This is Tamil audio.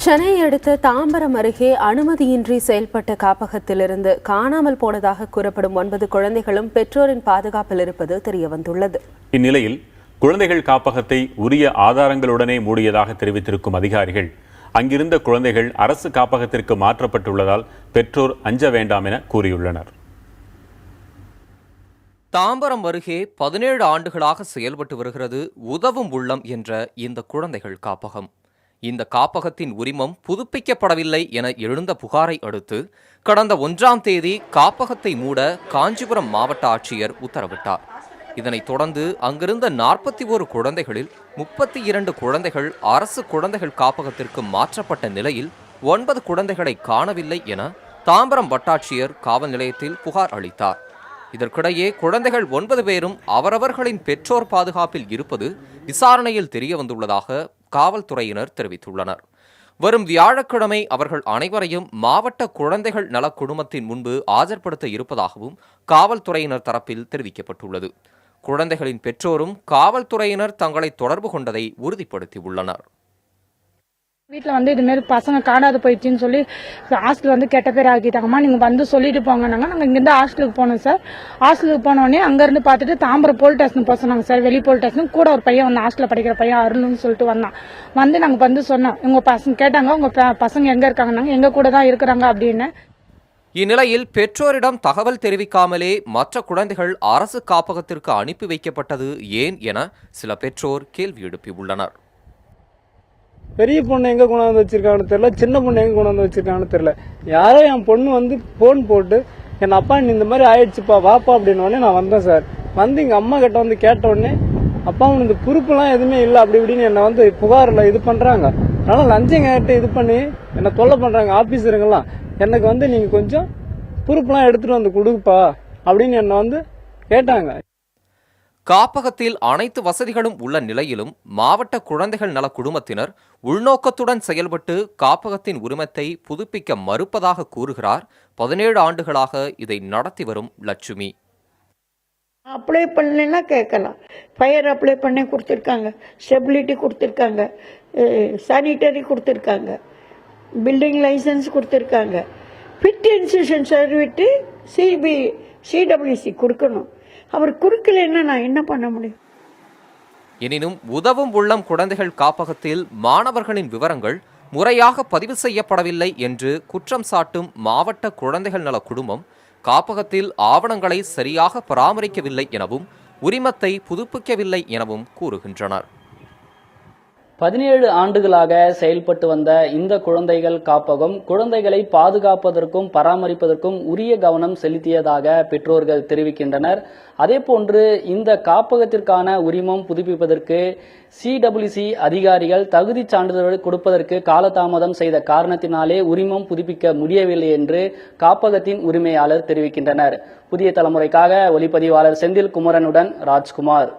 சென்னையை அடுத்த தாம்பரம் அருகே அனுமதியின்றி செயல்பட்ட காப்பகத்திலிருந்து காணாமல் போனதாக கூறப்படும் 9 குழந்தைகளும் பெற்றோரின் பாதுகாப்பில் இருப்பது தெரியவந்துள்ளது. இந்நிலையில் குழந்தைகள் காப்பகத்தை உரிய ஆதாரங்களுடனே மூடியதாக தெரிவித்திருக்கும் அதிகாரிகள் அங்கிருந்த குழந்தைகள் அரசு காப்பகத்திற்கு மாற்றப்பட்டுள்ளதால் பெற்றோர் அஞ்ச வேண்டாம் என கூறியுள்ளனர். தாம்பரம் அருகே 17 ஆண்டுகளாக செயல்பட்டு வருகிறது உதவும் உள்ளம் என்ற இந்த குழந்தைகள் காப்பகம். இந்த காப்பகத்தின் உரிமம் புதுப்பிக்கப்படவில்லை என எழுந்த புகாரை அடுத்து கடந்த 1ஆம் தேதி காப்பகத்தை மூட காஞ்சிபுரம் மாவட்ட ஆட்சியர் உத்தரவிட்டார். இதனைத் தொடர்ந்து அங்கிருந்த 41 குழந்தைகளில் 32 குழந்தைகள் அரசு குழந்தைகள் காப்பகத்திற்கு மாற்றப்பட்ட நிலையில் 9 குழந்தைகளை காணவில்லை என தாம்பரம் வட்டாட்சியர் காவல் நிலையத்தில் புகார் அளித்தார். இதற்கிடையே குழந்தைகள் 9 பேரும் அவரவர்களின் பெற்றோர் பாதுகாப்பில் இருப்பது விசாரணையில் தெரியவந்துள்ளதாக காவல்துறையினர் தெரிவித்துள்ளனர். வரும் வியாழக்கிழமை அவர்கள் அனைவரையும் மாவட்ட குழந்தைகள் நல குழுமத்தின் முன்பு ஆஜர்படுத்த இருப்பதாகவும் காவல்துறையினர் தரப்பில் தெரிவிக்கப்பட்டுள்ளது. குழந்தைகளின் பெற்றோரும் காவல்துறையினர் தங்களை தொடர்பு கொண்டதை உறுதிப்படுத்தியுள்ளனர். வீட்டில் இதுமாரி பசங்க காணாத போயிடுச்சுன்னு சொல்லி ஹாஸ்டல் கெட்ட பேர் ஆக்கிட்டாங்கம்மா, நீங்கள் சொல்லிட்டு போங்கன்னாங்க. நாங்கள் இங்கேருந்து ஹாஸ்டலுக்கு போனோம் சார். ஹாஸ்டலுக்கு போனோடனே அங்கேருந்து பார்த்துட்டு தாம்பரம் போலீஸ் ஸ்டேஷன் போக சொன்னாங்க சார். வெளி போலீஸ் ஸ்டேஷன் கூட ஒரு பையன் வந்து ஹாஸ்டலில் படிக்கிற பையன் அருள்னு சொல்லிட்டு வந்தான். நாங்கள் சொன்னோம், உங்கள் பசங்க கேட்டாங்க, உங்கள் பசங்க எங்கே இருக்காங்கன்னாங்க. எங்கள் கூட தான் இருக்கிறாங்க அப்படின்னு. இந்நிலையில் பெற்றோரிடம் தகவல் தெரிவிக்காமலே மற்ற குழந்தைகள் அரசு காப்பகத்திற்கு அனுப்பி வைக்கப்பட்டது ஏன் என சில பெற்றோர் கேள்வி எழுப்பியுள்ளனர். பெரிய பொண்ணு எங்கே கொண்டாந்து வச்சிருக்காங்கன்னு தெரியல, சின்ன பொண்ணு எங்கே கொண்டாந்து வச்சிருக்காங்கன்னு தெரியல. யாரோ என் பொண்ணு ஃபோன் போட்டு என் அப்பா நீ இந்த மாதிரி ஆயிடுச்சுப்பா வாப்பா அப்படின்னு நான் வந்தேன் சார். எங்கள் அம்மா கிட்ட கேட்ட உடனே அப்பா உனக்கு பொறுப்புலாம் எதுவுமே இல்லை அப்படி இப்படின்னு என்னை புகாரில் இது பண்ணுறாங்க. அதனால் லஞ்சம் கேட்டு இது பண்ணி என்னை தொல்லை பண்ணுறாங்க ஆஃபீஸருங்கெல்லாம். எனக்கு நீங்கள் கொஞ்சம் பொறுப்புலாம் எடுத்துகிட்டு வந்து கொடுப்பா அப்படின்னு என்னை கேட்டாங்க. காப்பகத்தில் அனைத்து வசதிகளும் உள்ள நிலையிலும் மாவட்ட குழந்தைகள் நல குழுமத்தினர் உள்நோக்கத்துடன் செயல்பட்டு காப்பகத்தின் உரிமத்தை புதுப்பிக்க மறுப்பதாக கூறுகிறார் 17 ஆண்டுகளாக இதை நடத்தி வரும் லட்சுமி. அப்ளை பண்ணலன்னா கேட்கலாம். ஃபயர் அப்ளை பண்ணி கொடுத்துருக்காங்க, ஸ்டெபிலிட்டி கொடுத்துருக்காங்க, சானிட்டரி கொடுத்துருக்காங்க, பில்டிங் லைசன்ஸ் கொடுத்துருக்காங்க, ஃபிட் இன்ஸ்டியூஷன் சர்டிஃபிகேட்டு சிடபிள்யூசி கொடுக்கணும். அவர் குறுக்கலைன்னா நான் என்ன பண்ண முடியும்? எனினும் உதவும் உள்ளம் குழந்தைகள் காப்பகத்தில் மாணவர்களின் விவரங்கள் முறையாக பதிவு செய்யப்படவில்லை என்று குற்றம் சாட்டும் மாவட்ட குழந்தைகள் நல குழுமம் காப்பகத்தில் ஆவணங்களை சரியாக பராமரிக்கவில்லை எனவும் உரிமத்தை புதுப்பிக்கவில்லை எனவும் கூறுகின்றனர். 17 ஆண்டுகளாக செயல்பட்டு வந்த இந்த குழந்தைகள் காப்பகம் குழந்தைகளை பாதுகாப்பதற்கும் பராமரிப்பதற்கும் உரிய கவனம் செலுத்தியதாக பெற்றோர்கள் தெரிவிக்கின்றனர். அதேபோன்று இந்த காப்பகத்திற்கான உரிமம் புதுப்பிப்பதற்கு சிடபிள்யூசி அதிகாரிகள் தகுதி சான்றிதழ் கொடுப்பதற்கு காலதாமதம் செய்த காரணத்தினாலே உரிமம் புதுப்பிக்க முடியவில்லை என்று காப்பகத்தின் உரிமையாளர் தெரிவிக்கின்றனர். புதிய தலைமுறைக்காக ஒளிப்பதிவாளர் செந்தில் குமரனுடன் ராஜ்குமார்.